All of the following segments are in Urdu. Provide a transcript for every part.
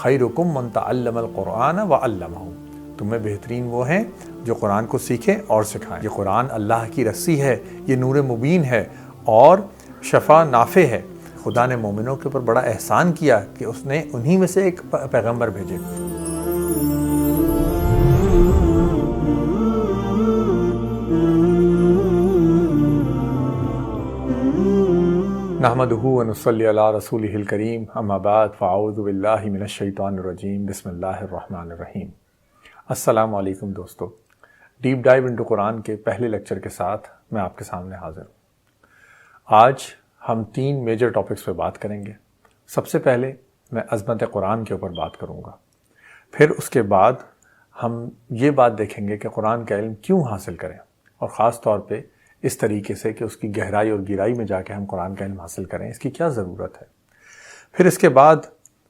خیرکم من تعلم القرآن وعلمہ، تم میں بہترین وہ ہیں جو قرآن کو سیکھیں اور سکھائیں۔ یہ قرآن اللہ کی رسی ہے، یہ نور مبین ہے اور شفا نافع ہے۔ خدا نے مومنوں کے اوپر بڑا احسان کیا کہ اس نے انہی میں سے ایک پیغمبر بھیجے۔ نحمدہ ونصلی علی رسولہ الکریم، اما بعد فاعوذ باللہ من الشیطان الرجیم، بسم اللہ الرحمن الرحیم۔ السلام علیکم دوستو، ڈیپ ڈائیو انٹو قرآن کے پہلے لیکچر کے ساتھ میں آپ کے سامنے حاضر ہوں۔ آج ہم 3 میجر ٹاپکس پہ بات کریں گے۔ سب سے پہلے میں عظمت قرآن کے اوپر بات کروں گا، پھر اس کے بعد ہم یہ بات دیکھیں گے کہ قرآن کا علم کیوں حاصل کریں، اور خاص طور پہ اس طریقے سے کہ اس کی گہرائی اور گہرائی میں جا کے ہم قرآن کا علم حاصل کریں، اس کی کیا ضرورت ہے۔ پھر اس کے بعد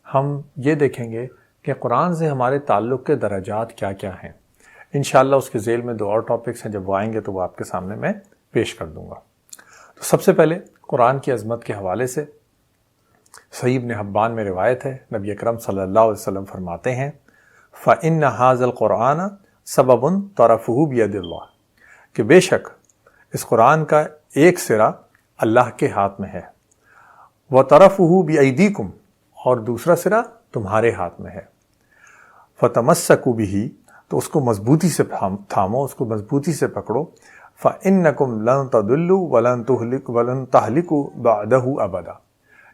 ہم یہ دیکھیں گے کہ قرآن سے ہمارے تعلق کے درجات کیا کیا ہیں۔ انشاءاللہ اس کے ذیل میں 2 اور ٹاپکس ہیں، جب وہ آئیں گے تو وہ آپ کے سامنے میں پیش کر دوں گا۔ تو سب سے پہلے قرآن کی عظمت کے حوالے سے صحیح ابن حبان میں روایت ہے، نبی اکرم صلی اللہ علیہ وسلم فرماتے ہیں فَإِنَّ هَذَا الْقُرْآنَ سَبَبٌ طَرَفُهُ بِيَدِ اللَّهِ، کہ بے شک اس قرآن کا ایک سرا اللہ کے ہاتھ میں ہے، وَطَرَفُهُ بِأَيْدِيكُمْ، اور دوسرا سرا تمہارے ہاتھ میں ہے، فَتَمَسَّكُوا بِهِ، تو اس کو مضبوطی سے تھامو، اس کو مضبوطی سے پکڑو، فَإِنَّكُمْ لَن تَضِلُّوا وَلَن تَهْلِكُوا بَعْدَهُ أَبَدًا،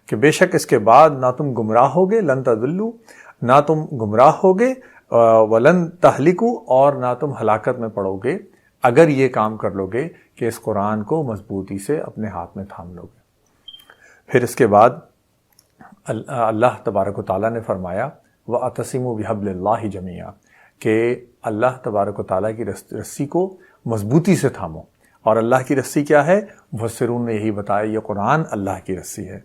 کہ بے شک اس کے بعد نہ تم گمراہ ہوگے، لن تضلوا، نہ تم گمراہ ہوگے، ولن تہلکوا، اور نہ تم ہلاکت میں پڑو گے اگر یہ کام کر لو گے کہ اس قرآن کو مضبوطی سے اپنے ہاتھ میں تھام لو گے۔ پھر اس کے بعد اللہ تبارک و تعالیٰ نے فرمایا وَاعْتَصِمُوا بِحَبْلِ اللَّهِ جَمِيعًا، کہ اللہ تبارک و تعالیٰ کی رسی کو مضبوطی سے تھامو۔ اور اللہ کی رسی کیا ہے؟ مفسرون نے یہی بتایا، یہ قرآن اللہ کی رسی ہے۔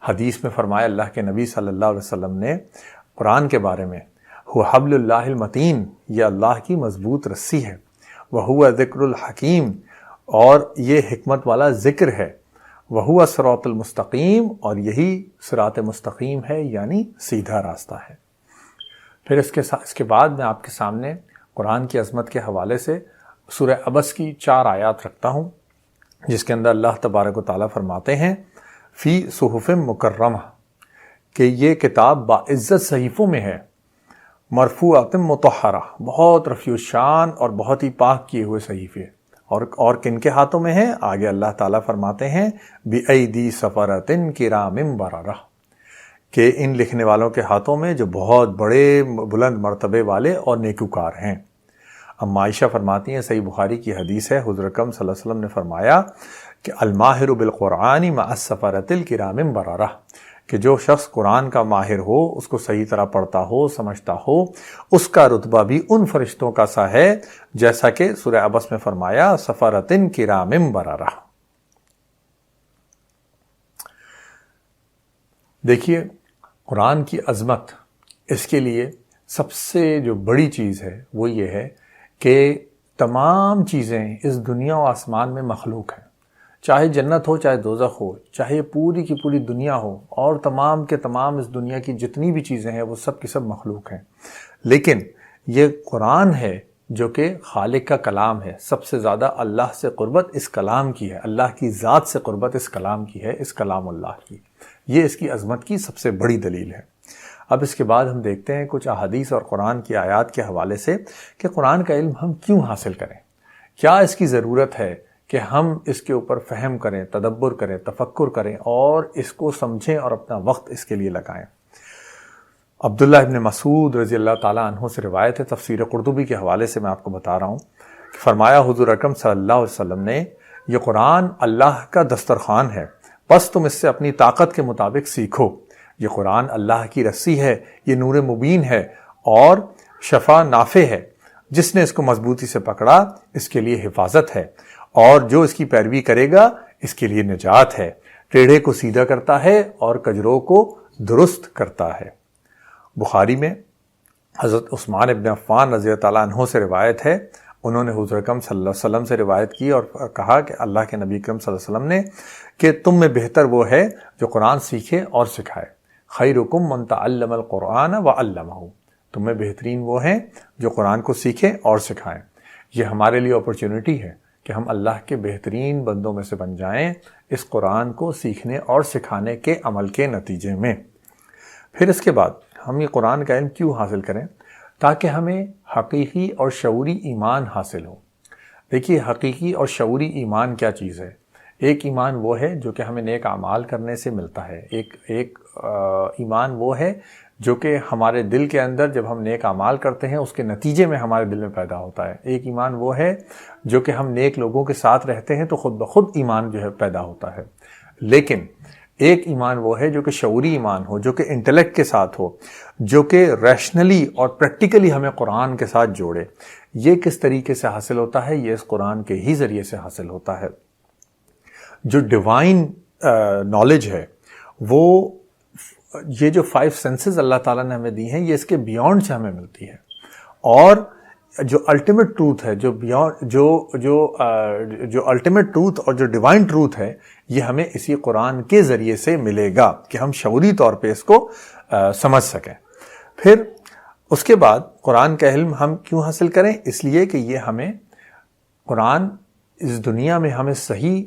حدیث میں فرمایا اللہ کے نبی صلی اللہ علیہ وسلم نے قرآن کے بارے میں، هُوَ حَبْلُ اللَّهِ الْمَتِينُ، یہ اللہ کی مضبوط رسی ہے، وَهُوَ ذِكْرُ الْحَكِيمُ، اور یہ حکمت والا ذکر ہے، وَهُوَ صِرَاطُ الْمُسْتَقِيمُ، اور یہی صراط مستقیم ہے، یعنی سیدھا راستہ ہے۔ پھر اس کے بعد میں آپ کے سامنے قرآن کی عظمت کے حوالے سے سورہ عبس کی 4 آیات رکھتا ہوں، جس کے اندر اللہ تبارک و تعالیٰ فرماتے ہیں فی صحف مکرمہ، کہ یہ کتاب باعزت صحیفوں میں ہے، مرفوعۃ مطہرہ، بہت رفیع الشان اور بہت ہی پاک کیے ہوئے صحیفے، اور کن کے ہاتھوں میں ہیں؟ آگے اللہ تعالیٰ فرماتے ہیں بِأَيْدِي سَفَرَةٍ كِرَامٍ بَرَرَةٍ، کہ ان لکھنے والوں کے ہاتھوں میں جو بہت بڑے بلند مرتبے والے اور نیکوکار ہیں۔ ام عائشہ فرماتی ہیں، صحیح بخاری کی حدیث ہے، حضور اکرم صلی اللہ علیہ وسلم نے فرمایا کہ الماہر بالقرآن مع السفرۃ الکرام بررہ، کہ جو شخص قرآن کا ماہر ہو، اس کو صحیح طرح پڑھتا ہو، سمجھتا ہو، اس کا رتبہ بھی ان فرشتوں کا سا ہے جیسا کہ سورہ عبس میں فرمایا سفرۃ کرام بررہ۔ دیکھیے قرآن کی عظمت، اس کے لیے سب سے جو بڑی چیز ہے وہ یہ ہے کہ تمام چیزیں اس دنیا و آسمان میں مخلوق ہیں، چاہے جنت ہو، چاہے دوزخ ہو، چاہے پوری کی پوری دنیا ہو، اور تمام کے تمام اس دنیا کی جتنی بھی چیزیں ہیں وہ سب کی سب مخلوق ہیں، لیکن یہ قرآن ہے جو کہ خالق کا کلام ہے۔ سب سے زیادہ اللہ سے قربت اس کلام کی ہے، اللہ کی ذات سے قربت اس کلام کی ہے، اس کلام اللہ کی۔ یہ اس کی عظمت کی سب سے بڑی دلیل ہے۔ اب اس کے بعد ہم دیکھتے ہیں کچھ احادیث اور قرآن کی آیات کے حوالے سے کہ قرآن کا علم ہم کیوں حاصل کریں، کیا اس کی ضرورت ہے کہ ہم اس کے اوپر فہم کریں، تدبر کریں، تفکر کریں، اور اس کو سمجھیں اور اپنا وقت اس کے لیے لگائیں۔ عبداللہ ابن مسعود رضی اللہ تعالیٰ عنہ سے روایت ہے، تفسیر قرطبی کے حوالے سے میں آپ کو بتا رہا ہوں کہ فرمایا حضور اکرم صلی اللہ علیہ وسلم نے، یہ قرآن اللہ کا دسترخوان ہے، بس تم اس سے اپنی طاقت کے مطابق سیکھو۔ یہ قرآن اللہ کی رسی ہے، یہ نور مبین ہے اور شفا نافع ہے، جس نے اس کو مضبوطی سے پکڑا اس کے لیے حفاظت ہے، اور جو اس کی پیروی کرے گا اس کے لیے نجات ہے، ٹیڑھے کو سیدھا کرتا ہے اور کجروں کو درست کرتا ہے۔ بخاری میں حضرت عثمان ابن عفان رضی اللہ تعالیٰ عنہ سے روایت ہے، انہوں نے حضور اکرم صلی اللہ علیہ وسلم سے روایت کی اور کہا کہ اللہ کے نبی اکرم صلی اللہ علیہ وسلم نے کہ تم میں بہتر وہ ہے جو قرآن سیکھے اور سکھائے، خیرکم من تعلم القرآن وعلمہ، تم میں بہترین وہ ہیں جو قرآن کو سیکھیں اور سکھائیں۔ یہ ہمارے لیے اپرچونٹی ہے کہ ہم اللہ کے بہترین بندوں میں سے بن جائیں اس قرآن کو سیکھنے اور سکھانے کے عمل کے نتیجے میں۔ پھر اس کے بعد ہم یہ قرآن کا علم کیوں حاصل کریں؟ تاکہ ہمیں حقیقی اور شعوری ایمان حاصل ہو۔ دیکھیے حقیقی اور شعوری ایمان کیا چیز ہے؟ ایک ایمان وہ ہے جو کہ ہمیں نیک اعمال کرنے سے ملتا ہے، ایک ایمان وہ ہے جو کہ ہمارے دل کے اندر جب ہم نیک اعمال کرتے ہیں اس کے نتیجے میں ہمارے دل میں پیدا ہوتا ہے۔ ایک ایمان وہ ہے جو کہ ہم نیک لوگوں کے ساتھ رہتے ہیں تو خود بخود ایمان جو ہے پیدا ہوتا ہے۔ لیکن ایک ایمان وہ ہے جو کہ شعوری ایمان ہو، جو کہ انٹلیکٹ کے ساتھ ہو، جو کہ ریشنلی اور پریکٹیکلی ہمیں قرآن کے ساتھ جوڑے۔ یہ کس طریقے سے حاصل ہوتا ہے؟ یہ اس قرآن کے ہی ذریعے سے حاصل ہوتا ہے۔ جو ڈیوائن نالج ہے وہ یہ جو 5 سینسز اللہ تعالیٰ نے ہمیں دی ہیں یہ اس کے بیونڈ سے ہمیں ملتی ہے، اور جو الٹیمیٹ ٹروتھ ہے، جو الٹیمیٹ ٹروتھ اور جو ڈیوائن ٹروتھ ہے یہ ہمیں اسی قرآن کے ذریعے سے ملے گا کہ ہم شعوری طور پہ اس کو سمجھ سکیں۔ پھر اس کے بعد قرآن کا علم ہم کیوں حاصل کریں؟ اس لیے کہ یہ ہمیں قرآن اس دنیا میں ہمیں صحیح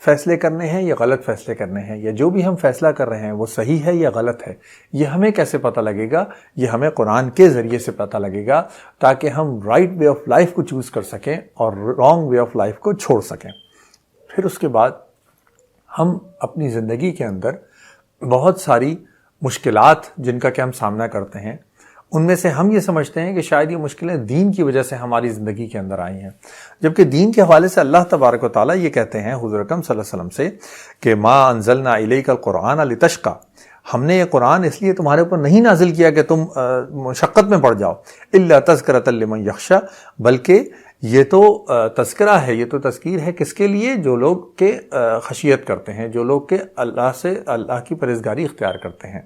فیصلے کرنے ہیں یا غلط فیصلے کرنے ہیں، یا جو بھی ہم فیصلہ کر رہے ہیں وہ صحیح ہے یا غلط ہے، یہ ہمیں کیسے پتہ لگے گا؟ یہ ہمیں قرآن کے ذریعے سے پتہ لگے گا تاکہ ہم رائٹ وے آف لائف کو چوز کر سکیں اور رانگ وے آف لائف کو چھوڑ سکیں۔ پھر اس کے بعد ہم اپنی زندگی کے اندر بہت ساری مشکلات جن کا کہ ہم سامنا کرتے ہیں، ان میں سے ہم یہ سمجھتے ہیں کہ شاید یہ مشکلیں دین کی وجہ سے ہماری زندگی کے اندر آئی ہیں، جبکہ دین کے حوالے سے اللہ تبارک و تعالیٰ یہ کہتے ہیں حضور اکرم صلی اللہ علیہ وسلم سے کہ ما انزلنا الیک القرآن لتشقی، ہم نے یہ قرآن اس لیے تمہارے اوپر نہیں نازل کیا کہ تم مشقت میں پڑ جاؤ، الا تذکرۃ لمن یخشی، بلکہ یہ تو تذکرہ ہے، یہ تو تذکیر ہے کس کے لیے؟ جو لوگ کہ خشیت کرتے ہیں، جو لوگ کہ اللہ کی پرہیزگاری اختیار کرتے ہیں۔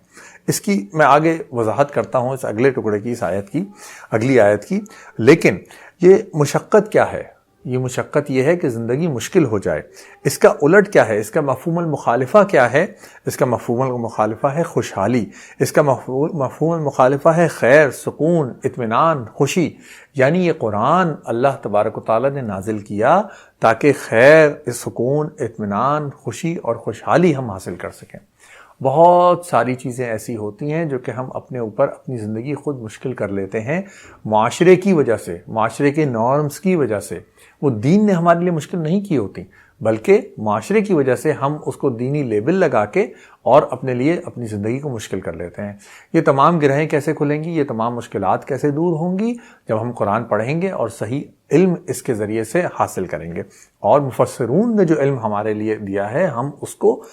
اس کی میں آگے وضاحت کرتا ہوں اس اگلے ٹکڑے کی، اس آیت کی، اگلی آیت کی۔ لیکن یہ مشقت کیا ہے؟ یہ مشقت یہ ہے کہ زندگی مشکل ہو جائے۔ اس کا الٹ کیا ہے؟ اس کا مفہوم المخالفہ کیا ہے؟ اس کا مفہوم المخالفہ ہے خوشحالی، اس کا مفہوم المخالفہ ہے خیر، سکون، اطمینان، خوشی۔ یعنی یہ قرآن اللہ تبارک و تعالیٰ نے نازل کیا تاکہ خیر، سکون، اطمینان، خوشی اور خوشحالی ہم حاصل کر سکیں۔ بہت ساری چیزیں ایسی ہوتی ہیں جو کہ ہم اپنے اوپر اپنی زندگی خود مشکل کر لیتے ہیں معاشرے کی وجہ سے، معاشرے کے نارمز کی وجہ سے۔ وہ دین نے ہمارے لیے مشکل نہیں کی ہوتی، بلکہ معاشرے کی وجہ سے ہم اس کو دینی لیبل لگا کے اور اپنے لیے اپنی زندگی کو مشکل کر لیتے ہیں۔ یہ تمام گرہیں کیسے کھلیں گی؟ یہ تمام مشکلات کیسے دور ہوں گی؟ جب ہم قرآن پڑھیں گے اور صحیح علم اس کے ذریعے سے حاصل کریں گے، اور مفسرون نے جو علم ہمارے لیے دیا ہے ہم اس کو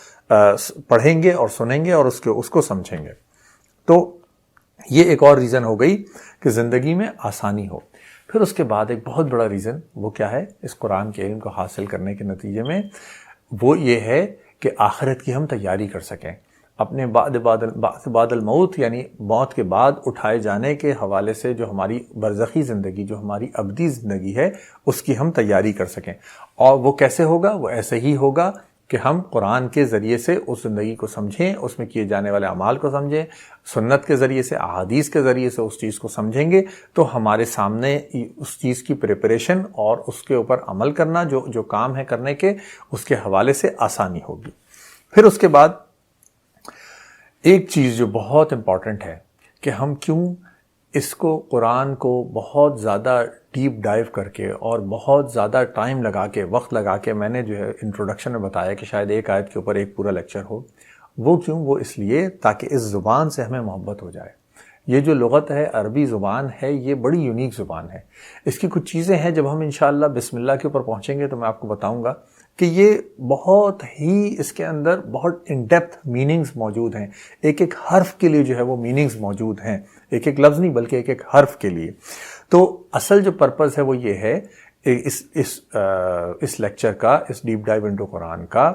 پڑھیں گے اور سنیں گے اور اس کو سمجھیں گے۔ تو یہ ایک اور ریزن ہو گئی کہ زندگی میں آسانی ہو۔ پھر اس کے بعد ایک بہت بڑا ریزن وہ کیا ہے اس قرآن کے علم کو حاصل کرنے کے نتیجے میں؟ وہ یہ ہے کہ آخرت کی ہم تیاری کر سکیں، اپنے بعد الموت یعنی موت کے بعد اٹھائے جانے کے حوالے سے جو ہماری برزخی زندگی، جو ہماری ابدی زندگی ہے، اس کی ہم تیاری کر سکیں۔ اور وہ کیسے ہوگا؟ وہ ایسے ہی ہوگا کہ ہم قرآن کے ذریعے سے اس زندگی کو سمجھیں، اس میں کیے جانے والے اعمال کو سمجھیں، سنت کے ذریعے سے، احادیث کے ذریعے سے اس چیز کو سمجھیں گے تو ہمارے سامنے اس چیز کی پریپریشن اور اس کے اوپر عمل کرنا جو کام ہے کرنے کے، اس کے حوالے سے آسانی ہوگی۔ پھر اس کے بعد ایک چیز جو بہت امپورٹنٹ ہے کہ ہم کیوں اس کو قرآن کو بہت زیادہ ڈیپ ڈائیو کر کے اور بہت زیادہ ٹائم لگا کے، وقت لگا کے، میں نے جو ہے انٹروڈکشن میں بتایا کہ شاید ایک آیت کے اوپر ایک پورا لیکچر ہو، وہ کیوں؟ وہ اس لیے تاکہ اس زبان سے ہمیں محبت ہو جائے۔ یہ جو لغت ہے، عربی زبان ہے، یہ بڑی یونیک زبان ہے۔ اس کی کچھ چیزیں ہیں جب ہم انشاءاللہ بسم اللہ کے اوپر پہنچیں گے تو میں آپ کو بتاؤں گا کہ یہ بہت ہی اس کے اندر بہت ان ڈیپتھ میننگز موجود ہیں، ایک ایک حرف کے لیے جو ہے وہ میننگز موجود ہیں، ایک ایک لفظ نہیں بلکہ ایک ایک حرف کے لیے۔ تو اصل جو پرپز ہے وہ یہ ہے اس لیکچر کا، اس ڈیپ ڈائیو انٹو قرآن کا،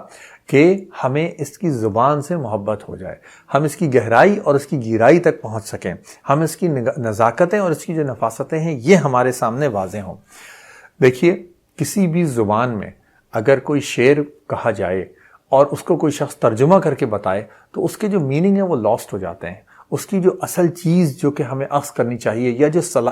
کہ ہمیں اس کی زبان سے محبت ہو جائے، ہم اس کی گہرائی اور اس کی گہرائی تک پہنچ سکیں، ہم اس کی نزاکتیں اور اس کی جو نفاستیں ہیں یہ ہمارے سامنے واضح ہوں۔ دیکھیے کسی بھی زبان میں اگر کوئی شعر کہا جائے اور اس کو کوئی شخص ترجمہ کر کے بتائے تو اس کے جو میننگ ہے وہ لاسٹ ہو جاتے ہیں. اس کی جو اصل چیز جو کہ ہمیں اخذ کرنی چاہیے یا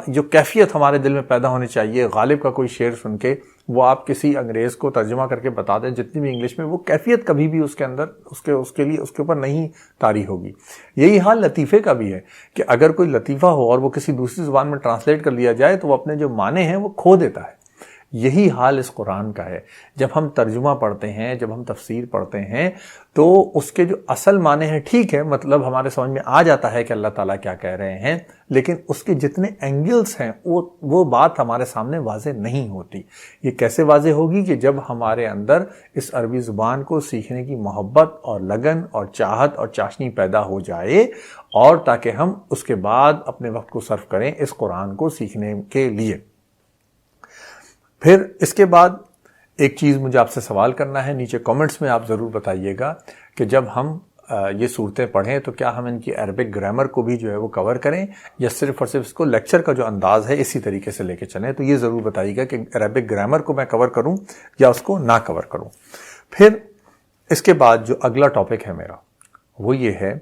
جو کیفیت ہمارے دل میں پیدا ہونی چاہیے، غالب کا کوئی شعر سن کے وہ آپ کسی انگریز کو ترجمہ کر کے بتا دیں جتنی بھی انگلش میں، وہ کیفیت کبھی بھی اس کے اندر اس کے اوپر نہیں طاری ہوگی. یہی حال لطیفے کا بھی ہے کہ اگر کوئی لطیفہ ہو اور وہ کسی دوسری زبان میں ٹرانسلیٹ کر لیا جائے تو وہ اپنے جو معنی ہیں وہ کھو دیتا ہے. یہی حال اس قرآن کا ہے. جب ہم ترجمہ پڑھتے ہیں، جب ہم تفسیر پڑھتے ہیں تو اس کے جو اصل معنی ہیں ٹھیک ہے، مطلب ہمارے سمجھ میں آ جاتا ہے کہ اللہ تعالیٰ کیا کہہ رہے ہیں، لیکن اس کے جتنے اینگلز ہیں وہ بات ہمارے سامنے واضح نہیں ہوتی. یہ کیسے واضح ہوگی کہ جب ہمارے اندر اس عربی زبان کو سیکھنے کی محبت اور لگن اور چاہت اور چاشنی پیدا ہو جائے، اور تاکہ ہم اس کے بعد اپنے وقت کو صرف کریں اس قرآن کو سیکھنے کے لیے. پھر اس کے بعد ایک چیز مجھے آپ سے سوال کرنا ہے، نیچے کامنٹس میں آپ ضرور بتائیے گا کہ جب ہم یہ صورتیں پڑھیں تو کیا ہم ان کی عربک گرامر کو بھی جو ہے وہ کور کریں یا صرف اور صرف اس کو لیکچر کا جو انداز ہے اسی طریقے سے لے کے چلیں. تو یہ ضرور بتائیے گا کہ عربک گرامر کو میں کور کروں یا اس کو نہ کور کروں. پھر اس کے بعد جو اگلا ٹاپک ہے میرا وہ یہ ہے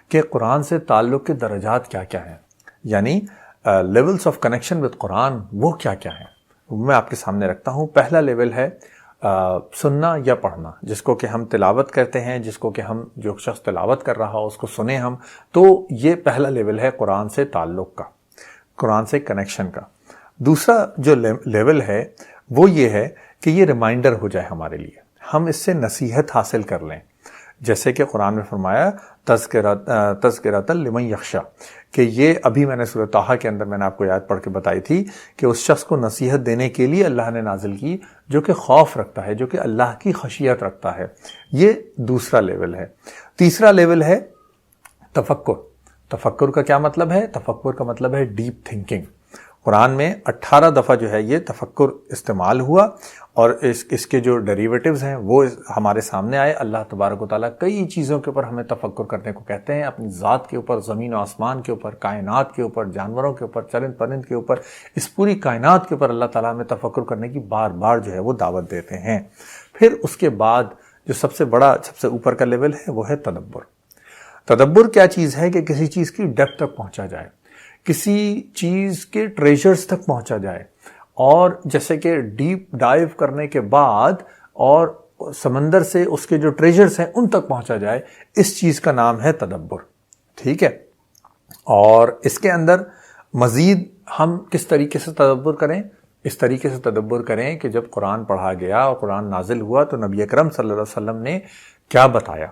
کہ قرآن سے تعلق کے درجات کیا کیا ہیں، یعنی لیولز آف کنیکشن وتھ قرآن وہ کیا کیا ہیں، میں آپ کے سامنے رکھتا ہوں. پہلا لیول ہے سننا یا پڑھنا، جس کو کہ ہم تلاوت کرتے ہیں، جس کو کہ ہم جو شخص تلاوت کر رہا ہو اس کو سنیں ہم. تو یہ پہلا لیول ہے قرآن سے تعلق کا، قرآن سے کنیکشن کا. دوسرا جو لیول ہے وہ یہ ہے کہ یہ ریمائنڈر ہو جائے ہمارے لیے، ہم اس سے نصیحت حاصل کر لیں. جیسے کہ قرآن میں فرمایا تذکرۃ لمن یخشی، کہ یہ ابھی میں نے سورہ طٰہٰ کے اندر میں نے آپ کو آیت پڑھ کے بتائی تھی کہ اس شخص کو نصیحت دینے کے لیے اللہ نے نازل کی جو کہ خوف رکھتا ہے، جو کہ اللہ کی خشیت رکھتا ہے. یہ دوسرا لیول ہے. تیسرا لیول ہے تفکر. تفکر کا کیا مطلب ہے؟ تفکر کا مطلب ہے ڈیپ تھنکنگ. قرآن میں 18 دفعہ جو ہے یہ تفکر استعمال ہوا اور اس کے جو ڈیریویٹیوز ہیں وہ ہمارے سامنے آئے. اللہ تبارک و تعالیٰ کئی چیزوں کے اوپر ہمیں تفکر کرنے کو کہتے ہیں، اپنی ذات کے اوپر، زمین و آسمان کے اوپر، کائنات کے اوپر، جانوروں کے اوپر، چرند پرند کے اوپر، اس پوری کائنات کے اوپر اللہ تعالیٰ ہمیں تفکر کرنے کی بار بار جو ہے وہ دعوت دیتے ہیں. پھر اس کے بعد جو سب سے بڑا، سب سے اوپر کا لیول ہے وہ ہے تدبر. تدبر کیا چیز ہے کہ کسی چیز کی ڈیپتھ تک پہنچا جائے، کسی چیز کے ٹریجرز تک پہنچا جائے، اور جیسے کہ ڈیپ ڈائیو کرنے کے بعد اور سمندر سے اس کے جو ٹریجرز ہیں ان تک پہنچا جائے. اس چیز کا نام ہے تدبر. ٹھیک ہے. اور اس کے اندر مزید ہم کس طریقے سے تدبر کریں؟ اس طریقے سے تدبر کریں کہ جب قرآن پڑھا گیا اور قرآن نازل ہوا تو نبی اکرم صلی اللہ علیہ وسلم نے کیا بتایا،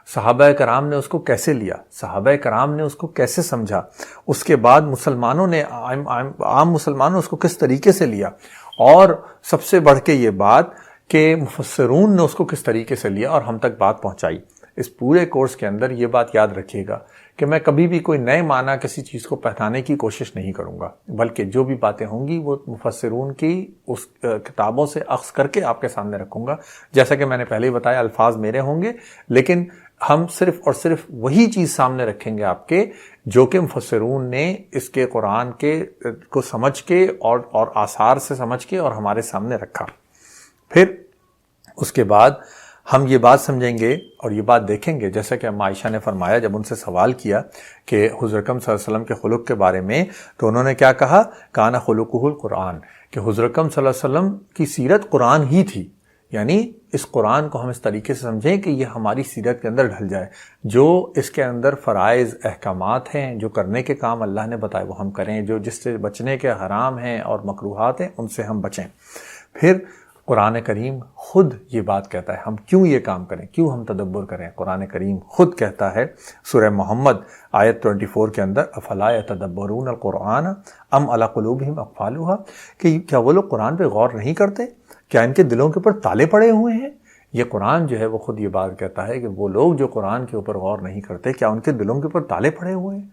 صحابہ کرام نے اس کو کیسے لیا، صحابہ کرام نے اس کو کیسے سمجھا، اس کے بعد مسلمانوں نے عام مسلمانوں اس کو کس طریقے سے لیا، اور سب سے بڑھ کے یہ بات کہ مفسرون نے اس کو کس طریقے سے لیا اور ہم تک بات پہنچائی. اس پورے کورس کے اندر یہ بات یاد رکھیے گا کہ میں کبھی بھی کوئی نئے معنی کسی چیز کو پہنانے کی کوشش نہیں کروں گا، بلکہ جو بھی باتیں ہوں گی وہ مفسرون کی اس کتابوں سے اخذ کر کے آپ کے سامنے رکھوں گا. جیسا کہ میں نے پہلے ہی بتایا الفاظ میرے ہوں گے، لیکن ہم صرف اور صرف وہی چیز سامنے رکھیں گے آپ کے جو کہ مفسرون نے اس کے قرآن کے کو سمجھ کے اور آثار سے سمجھ کے اور ہمارے سامنے رکھا. پھر اس کے بعد ہم یہ بات سمجھیں گے اور یہ بات دیکھیں گے، جیسا کہ اما عائشہ نے فرمایا جب ان سے سوال کیا کہ حضور اکرم صلی اللہ علیہ وسلم کے خلق کے بارے میں، تو انہوں نے کیا کہا، کانا خلقہ القرآن، کہ حضور اکرم صلی اللہ علیہ وسلم کی سیرت قرآن ہی تھی. یعنی اس قرآن کو ہم اس طریقے سے سمجھیں کہ یہ ہماری سیرت کے اندر ڈھل جائے، جو اس کے اندر فرائض احکامات ہیں، جو کرنے کے کام اللہ نے بتائے وہ ہم کریں، جو جس سے بچنے کے حرام ہیں اور مکروہات ہیں ان سے ہم بچیں. پھر قرآن کریم خود یہ بات کہتا ہے ہم کیوں یہ کام کریں، کیوں ہم تدبر کریں. قرآن کریم خود کہتا ہے سورہ محمد آیت 24 کے اندر، افلا یتدبرون القرآن ام علی قلوبہم اقفالها، کہ کیا وہ لوگ قرآن پہ غور نہیں کرتے، کیا ان کے دلوں کے اوپر تالے پڑے ہوئے ہیں. یہ قرآن جو ہے وہ خود یہ بات کہتا ہے کہ وہ لوگ جو قرآن کے اوپر غور نہیں کرتے کیا ان کے دلوں کے اوپر تالے پڑے ہوئے ہیں.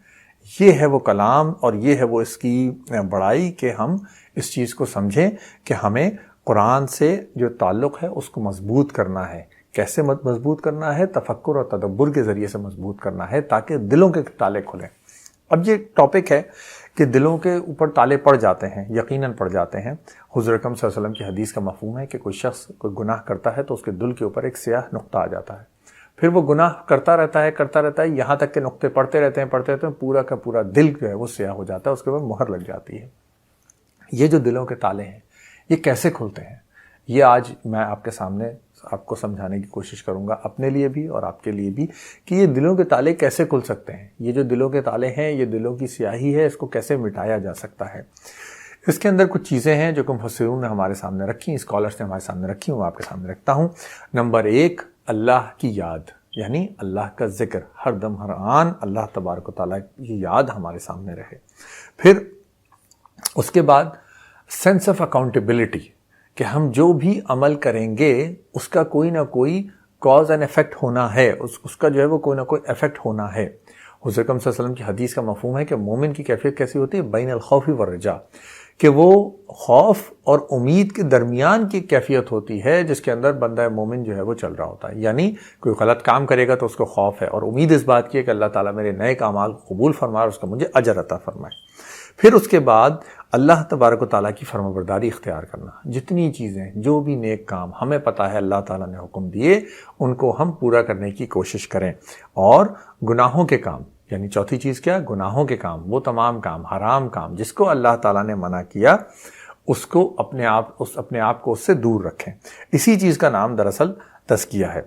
یہ ہے وہ کلام اور یہ ہے وہ اس کی بڑائی کہ ہم اس چیز کو سمجھیں کہ ہمیں قرآن سے جو تعلق ہے اس کو مضبوط کرنا ہے. کیسے مضبوط کرنا ہے؟ تفکر اور تدبر کے ذریعے سے مضبوط کرنا ہے تاکہ دلوں کے تالے کھلیں. اب یہ ٹاپک ہے کہ دلوں کے اوپر تالے پڑ جاتے ہیں، یقیناً پڑ جاتے ہیں۔ حضور اکرم صلی اللہ علیہ وسلم کی حدیث کا مفہوم ہے کہ کوئی شخص کوئی گناہ کرتا ہے تو اس کے دل کے اوپر ایک سیاہ نقطہ آ جاتا ہے، پھر وہ گناہ کرتا رہتا ہے یہاں تک کہ نقطے پڑتے رہتے ہیں، پورا کا پورا دل جو ہے وہ سیاہ ہو جاتا ہے، اس کے اوپر مہر لگ جاتی ہے۔ یہ جو دلوں کے تالے ہیں یہ کیسے کھلتے ہیں، یہ آج میں آپ کے سامنے آپ کو سمجھانے کی کوشش کروں گا، اپنے لیے بھی اور آپ کے لیے بھی، کہ یہ دلوں کے تالے کیسے کھل سکتے ہیں۔ یہ جو دلوں کے تالے ہیں، یہ دلوں کی سیاہی ہے، اس کو کیسے مٹایا جا سکتا ہے۔ اس کے اندر کچھ چیزیں ہیں جو کہ مفسرون نے ہمارے سامنے رکھی، اسکالرس نے ہمارے سامنے رکھی، وہ آپ کے سامنے رکھتا ہوں۔ نمبر 1، اللہ کی یاد، یعنی اللہ کا ذکر، ہر دم ہر آن اللہ تبارک و تعالیٰ کی یاد ہمارے سامنے رہے۔ پھر اس کے بعد سینس آف اکاؤنٹیبلٹی، کہ ہم جو بھی عمل کریں گے اس کا کوئی نہ کوئی کاز اینڈ ایفیکٹ ہونا ہے، اس کا جو ہے وہ کوئی نہ کوئی ایفیکٹ ہونا ہے۔ حضور اکرم صلی اللہ علیہ وسلم کی حدیث کا مفہوم ہے کہ مومن کی کیفیت کیسی ہوتی ہے، بین الخوف والرجاء، کہ وہ خوف اور امید کے درمیان کی کیفیت ہوتی ہے جس کے اندر بندہ مومن جو ہے وہ چل رہا ہوتا ہے۔ یعنی کوئی غلط کام کرے گا تو اس کو خوف ہے اور امید اس بات کی ہے کہ اللہ تعالیٰ میرے نئے اعمال قبول فرمائے اور اس کا مجھے اجر عطا فرمائے۔ پھر اس کے بعد اللہ تبارک و تعالیٰ کی فرمانبرداری اختیار کرنا، جتنی چیزیں، جو بھی نیک کام ہمیں پتہ ہے اللہ تعالیٰ نے حکم دیے ان کو ہم پورا کرنے کی کوشش کریں، اور گناہوں کے کام، یعنی چوتھی چیز کیا، گناہوں کے کام، وہ تمام کام، حرام کام جس کو اللہ تعالیٰ نے منع کیا اس کو اپنے آپ کو اس سے دور رکھیں۔ اسی چیز کا نام دراصل تزکیہ ہے،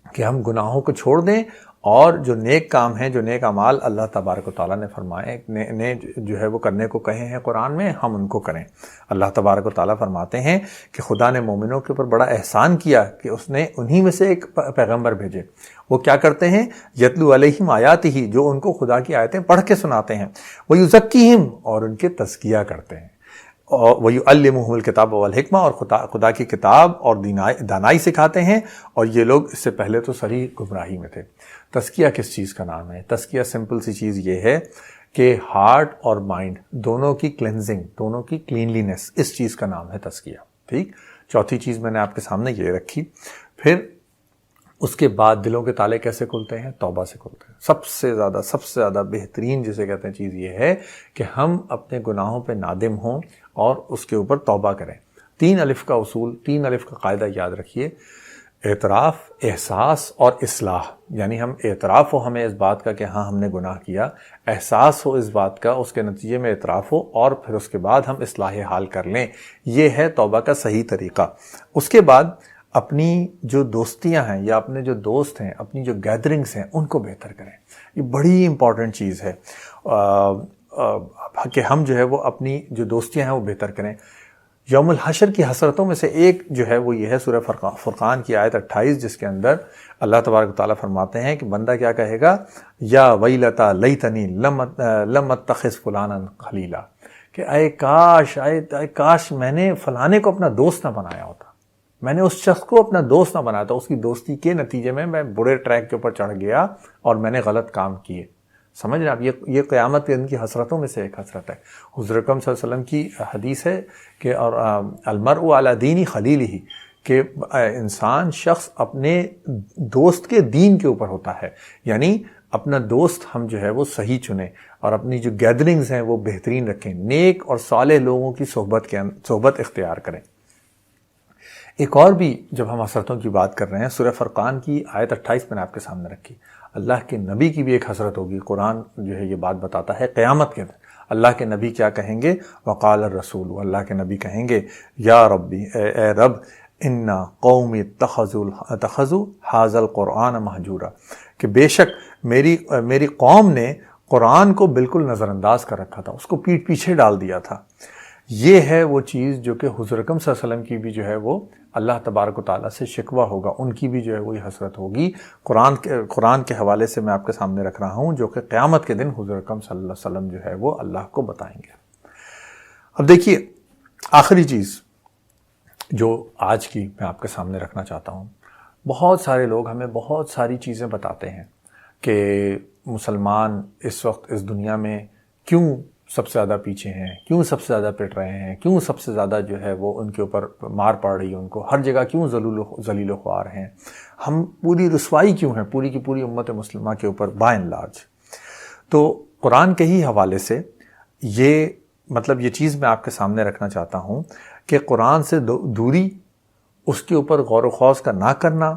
کہ ہم گناہوں کو چھوڑ دیں اور جو نیک کام ہیں، جو نیک اعمال اللہ تبارک و تعالیٰ نے فرمائے نے جو ہے وہ کرنے کو کہے ہیں قرآن میں، ہم ان کو کریں۔ اللہ تبارک و تعالیٰ فرماتے ہیں کہ خدا نے مومنوں کے اوپر بڑا احسان کیا کہ اس نے انہی میں سے ایک پیغمبر بھیجے۔ وہ کیا کرتے ہیں، یتلو علیہم آیاتہ، جو ان کو خدا کی آیتیں پڑھ کے سناتے ہیں، ویزکیہم، اور ان کے تزکیہ کرتے ہیں، وَيُعَلِّمُهُمُ الْكِتَابَ وَالْحِکْمَةَ، اور خدا کی کتاب اور دانائی سکھاتے ہیں، اور یہ لوگ اس سے پہلے تو صریح گمراہی میں تھے۔ تزکیہ کس چیز کا نام ہے؟ تزکیہ سمپل سی چیز یہ ہے کہ ہارٹ اور مائنڈ دونوں کی کلینزنگ، دونوں کی کلینلینس، اس چیز کا نام ہے تزکیہ۔ ٹھیک، چوتھی چیز میں نے آپ کے سامنے یہ رکھی۔ پھر اس کے بعد دلوں کے تالے کیسے کھلتے ہیں؟ توبہ سے کھلتے ہیں۔ سب سے زیادہ بہترین جسے کہتے ہیں چیز یہ ہے کہ ہم اپنے گناہوں پہ نادم ہوں اور اس کے اوپر توبہ کریں۔ 3 الف کا اصول، 3 الف کا قاعدہ یاد رکھیے، اعتراف، احساس اور اصلاح۔ یعنی ہم اعتراف ہو ہمیں اس بات کا کہ ہاں ہم نے گناہ کیا، احساس ہو اس بات کا، اس کے نتیجے میں اعتراف ہو، اور پھر اس کے بعد ہم اصلاح حال کر لیں۔ یہ ہے توبہ کا صحیح طریقہ۔ اس کے بعد اپنی جو دوستیاں ہیں یا اپنے جو دوست ہیں، اپنی جو گیدرنگز ہیں، ان کو بہتر کریں۔ یہ بڑی امپورٹنٹ چیز ہے کہ ہم جو ہے وہ اپنی جو دوستیاں ہیں وہ بہتر کریں۔ یوم الحشر کی حسرتوں میں سے ایک جو ہے وہ یہ ہے سورہ فرقان کی آیت 28، جس کے اندر اللہ تبارک و تعالیٰ فرماتے ہیں کہ بندہ کیا کہے گا، یا ویلتا لیتنی لم اتخذ فلانا خلیلا، کہ اے کاش میں نے فلانے کو اپنا دوست نہ بنایا ہوتا، میں نے اس شخص کو اپنا دوست نہ بنایا تھا، اس کی دوستی کے نتیجے میں برے ٹریک کے اوپر چڑھ گیا اور میں نے غلط کام کیے۔ سمجھ رہے آپ، یہ قیامت کے دن کی حسرتوں میں سے ایک حسرت ہے۔ حضور اکرم صلی اللہ علیہ وسلم کی حدیث ہے کہ اور المرء علی دین خلیلہ، کہ انسان، شخص اپنے دوست کے دین کے اوپر ہوتا ہے، یعنی اپنا دوست ہم جو ہے وہ صحیح چنیں اور اپنی جو گیدرنگز ہیں وہ بہترین رکھیں، نیک اور صالح لوگوں کی صحبت اختیار کریں۔ ایک اور بھی جب ہم حسرتوں کی بات کر رہے ہیں، سورہ فرقان کی آیت 28 میں نے آپ کے سامنے رکھی، اللہ کے نبی کی بھی ایک حسرت ہوگی۔ قرآن جو ہے یہ بات بتاتا ہے قیامت کے دن اللہ کے نبی کیا کہیں گے، وقال الرسول، اللہ کے نبی کہیں گے، یا ربی، اے رب، انا قومی اتخذوا ھذا القرآن مہجورا، کہ بے شک میری قوم نے قرآن کو بالکل نظر انداز کر رکھا تھا، اس کو پیٹھ پیچھے ڈال دیا تھا۔ یہ ہے وہ چیز جو کہ حضور اکرم صلی اللہ علیہ وسلم کی بھی جو ہے وہ اللہ تبارک و تعالیٰ سے شکوہ ہوگا، ان کی بھی جو ہے وہی حسرت ہوگی۔ قرآن کے حوالے سے میں آپ کے سامنے رکھ رہا ہوں، جو کہ قیامت کے دن حضور اکرم صلی اللہ علیہ وسلم جو ہے وہ اللہ کو بتائیں گے۔ اب دیکھیے، آخری چیز جو آج کی میں آپ کے سامنے رکھنا چاہتا ہوں، بہت سارے لوگ ہمیں بہت ساری چیزیں بتاتے ہیں کہ مسلمان اس وقت اس دنیا میں کیوں سب سے زیادہ پیچھے ہیں، کیوں سب سے زیادہ پٹ رہے ہیں، کیوں سب سے زیادہ جو ہے وہ ان کے اوپر مار پڑ رہی ہے، ان کو ہر جگہ کیوں ذلیل و خوار ہیں، ہم پوری رسوائی کیوں ہیں پوری کی پوری امت مسلمہ کے اوپر بائی اینڈ لارج۔ تو قرآن کے ہی حوالے سے یہ مطلب یہ چیز میں آپ کے سامنے رکھنا چاہتا ہوں کہ قرآن سے دوری، اس کے اوپر غور و خوض کا نہ کرنا،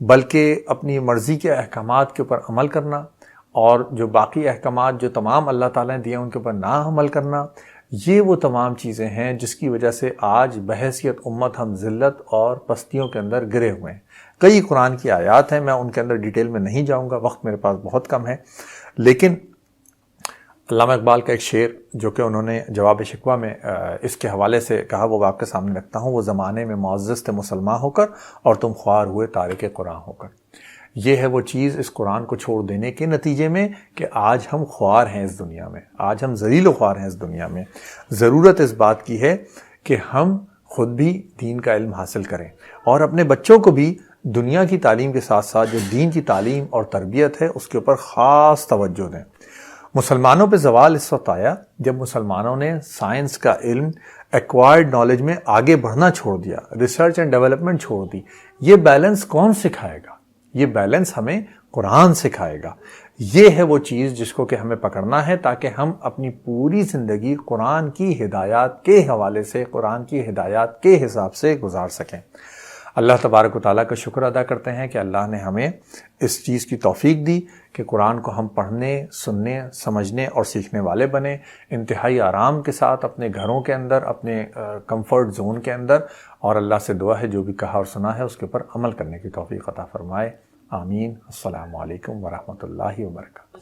بلکہ اپنی مرضی کے احکامات کے اوپر عمل کرنا، اور جو باقی احکامات جو تمام اللہ تعالیٰ نے دیے ان کے اوپر نہ عمل کرنا، یہ وہ تمام چیزیں ہیں جس کی وجہ سے آج بحیثیت امت ہم ذلت اور پستیوں کے اندر گرے ہوئے ہیں۔ کئی قرآن کی آیات ہیں، میں ان کے اندر ڈیٹیل میں نہیں جاؤں گا، وقت میرے پاس بہت کم ہے، لیکن علامہ اقبال کا ایک شعر جو کہ انہوں نے جواب شکوہ میں اس کے حوالے سے کہا، وہ آپ کے سامنے رکھتا ہوں۔ وہ زمانے میں معزز تھے مسلمان ہو کر، اور تم خوار ہوئے تارک قرآن ہو کر۔ یہ ہے وہ چیز اس قرآن کو چھوڑ دینے کے نتیجے میں کہ آج ہم خوار ہیں اس دنیا میں، آج ہم ذلیل و خوار ہیں اس دنیا میں۔ ضرورت اس بات کی ہے کہ ہم خود بھی دین کا علم حاصل کریں، اور اپنے بچوں کو بھی دنیا کی تعلیم کے ساتھ ساتھ جو دین کی تعلیم اور تربیت ہے اس کے اوپر خاص توجہ دیں۔ مسلمانوں پہ زوال اس وقت آیا جب مسلمانوں نے سائنس کا علم ایکوائرڈ نالج میں آگے بڑھنا چھوڑ دیا، ریسرچ اینڈ ڈیولپمنٹ چھوڑ دی۔ یہ بیلنس کون سکھائے گا؟ یہ بیلنس ہمیں قرآن سکھائے گا۔ یہ ہے وہ چیز جس کو کہ ہمیں پکڑنا ہے تاکہ ہم اپنی پوری زندگی قرآن کی ہدایات کے حوالے سے، قرآن کی ہدایات کے حساب سے گزار سکیں۔ اللہ تبارک و تعالیٰ کا شکر ادا کرتے ہیں کہ اللہ نے ہمیں اس چیز کی توفیق دی کہ قرآن کو ہم پڑھنے، سننے، سمجھنے اور سیکھنے والے بنے، انتہائی آرام کے ساتھ اپنے گھروں کے اندر، اپنے کمفرٹ زون کے اندر، اور اللہ سے دعا ہے جو بھی کہا اور سنا ہے اس کے اوپر عمل کرنے کی توفیق عطا فرمائے۔ آمین۔ السلام علیکم ورحمۃ اللہ وبرکاتہ۔